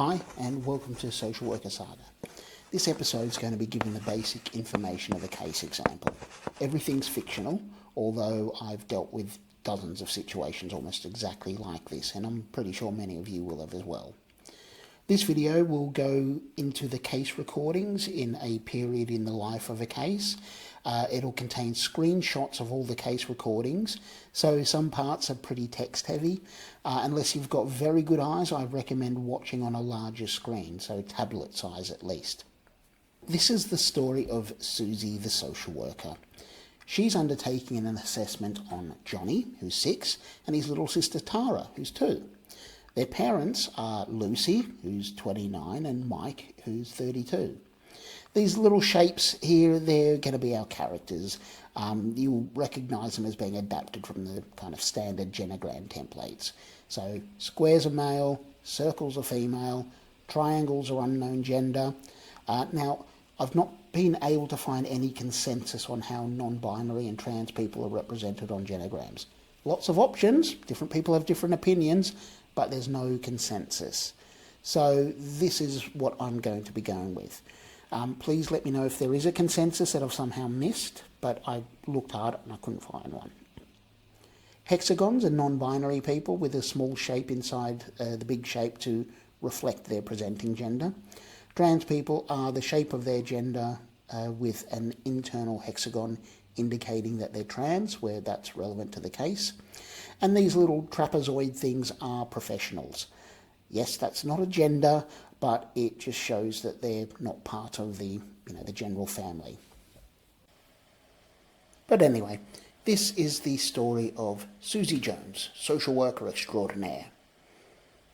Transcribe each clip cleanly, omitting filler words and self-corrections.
Hi and welcome to Social Worker Saga. This episode is going to be giving the basic information of a case example. Everything's fictional, although I've dealt with dozens of situations almost exactly like this, and I'm pretty sure many of you will have as well. This video will go into the case recordings in a period in the life of a case. It'll contain screenshots of all the case recordings, so some parts are pretty text heavy. Unless you've got very good eyes, I recommend watching on a larger screen, so tablet size at least. This is the story of Suzy the Social Worker. She's undertaking an assessment on Johnny, who's 6, and his little sister Tara, who's 2. Their parents are Lucy, who's 29, and Mike, who's 32. These little shapes here, they're going to be our characters. You'll recognise them as being adapted from the kind of standard genogram templates. So squares are male, circles are female, triangles are unknown gender. Now, I've not been able to find any consensus on how non-binary and trans people are represented on genograms. Lots of options, different people have different opinions, but there's no consensus. So this is what I'm going to be going with. Please let me know if there is a consensus that I've somehow missed, but I looked hard and I couldn't find one. Hexagons are non-binary people with a small shape inside the big shape to reflect their presenting gender. Trans people are the shape of their gender with an internal hexagon indicating that they're trans, where that's relevant to the case. And these little trapezoid things are professionals. Yes, that's not a gender, but it just shows that they're not part of the general family. But anyway, this is the story of Suzy Jones, social worker extraordinaire.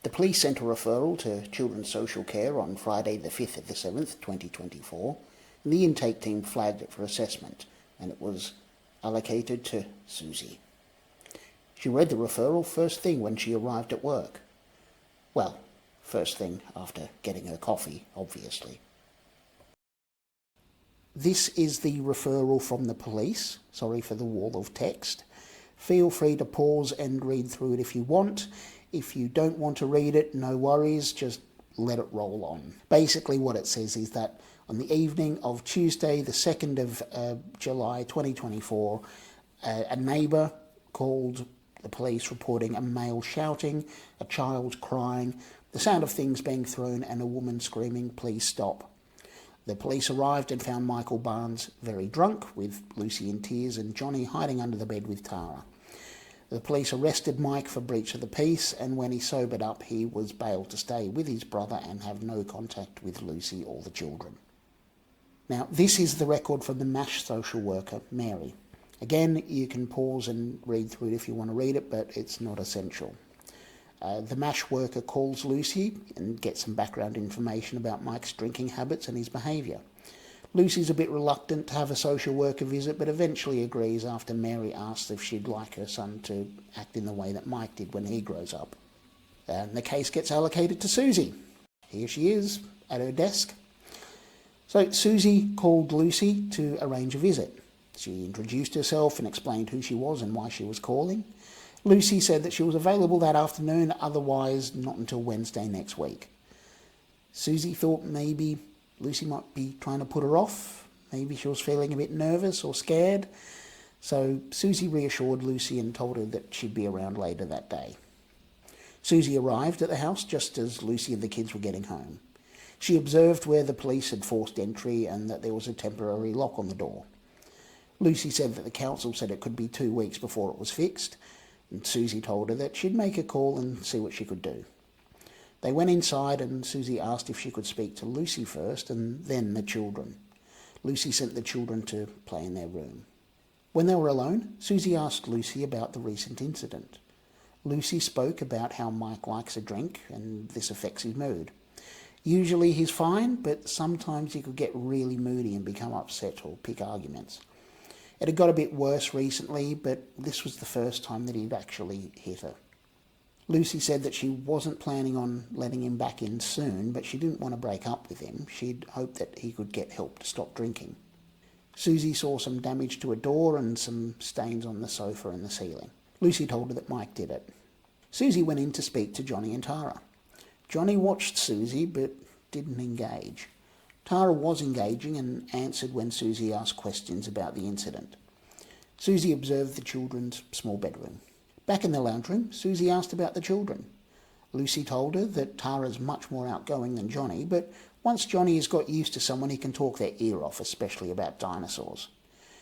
The police sent a referral to Children's Social Care on Friday the 5th of the 7th, 2024, and the intake team flagged it for assessment, and it was allocated to Suzy. She read the referral first thing when she arrived at work. Well, first thing after getting her coffee, obviously. This is the referral from the police. Sorry for the wall of text. Feel free to pause and read through it if you want. If you don't want to read it, no worries, just let it roll on. Basically what it says is that on the evening of Tuesday, the 2nd of July 2024, a neighbour called the police reporting a male shouting, a child crying, the sound of things being thrown and a woman screaming, "Please stop." The police arrived and found Michael Barnes very drunk, with Lucy in tears and Johnny hiding under the bed with Tara. The police arrested Mike for breach of the peace, and when he sobered up he was bailed to stay with his brother and have no contact with Lucy or the children. Now, this is the record from the MASH social worker, Mary. Again, you can pause and read through it if you want to read it, but it's not essential. The MASH worker calls Lucy and gets some background information about Mike's drinking habits and his behaviour. Lucy's a bit reluctant to have a social worker visit, but eventually agrees after Mary asks if she'd like her son to act in the way that Mike did when he grows up. And the case gets allocated to Suzy. Here she is at her desk. So Suzy called Lucy to arrange a visit. She introduced herself and explained who she was and why she was calling. Lucy said that she was available that afternoon, otherwise not until Wednesday next week. Suzy thought maybe Lucy might be trying to put her off. Maybe she was feeling a bit nervous or scared. So Suzy reassured Lucy and told her that she'd be around later that day. Suzy arrived at the house just as Lucy and the kids were getting home. She observed where the police had forced entry and that there was a temporary lock on the door. Lucy said that the council said it could be 2 weeks before it was fixed, and Suzy told her that she'd make a call and see what she could do. They went inside and Suzy asked if she could speak to Lucy first and then the children. Lucy sent the children to play in their room. When they were alone, Suzy asked Lucy about the recent incident. Lucy spoke about how Mike likes a drink and this affects his mood. Usually he's fine, but sometimes he could get really moody and become upset or pick arguments. It had got a bit worse recently, but this was the first time that he'd actually hit her. Lucy said that she wasn't planning on letting him back in soon, but she didn't want to break up with him. She'd hoped that he could get help to stop drinking. Suzy saw some damage to a door and some stains on the sofa and the ceiling. Lucy told her that Mike did it. Suzy went in to speak to Johnny and Tara. Johnny watched Suzy but didn't engage. Tara was engaging and answered when Suzy asked questions about the incident. Suzy observed the children's small bedroom. Back in the lounge room, Suzy asked about the children. Lucy told her that Tara's much more outgoing than Johnny, but once Johnny has got used to someone, he can talk their ear off, especially about dinosaurs.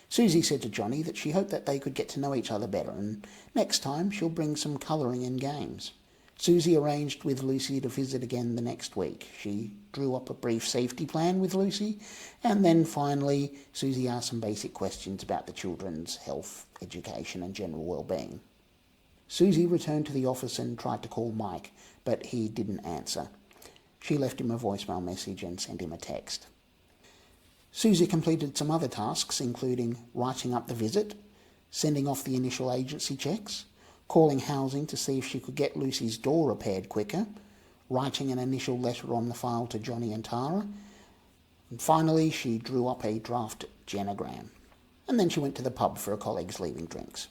Suzy said to Johnny that she hoped that they could get to know each other better, and next time she'll bring some colouring and games. Suzy arranged with Lucy to visit again the next week. She drew up a brief safety plan with Lucy, and then finally Suzy asked some basic questions about the children's health, education and general well-being. Suzy returned to the office and tried to call Mike, but he didn't answer. She left him a voicemail message and sent him a text. Suzy completed some other tasks, including writing up the visit, sending off the initial agency checks, calling housing to see if she could get Lucy's door repaired quicker, writing an initial letter on the file to Johnny and Tara, and finally she drew up a draft genogram. And then she went to the pub for her colleagues leaving drinks.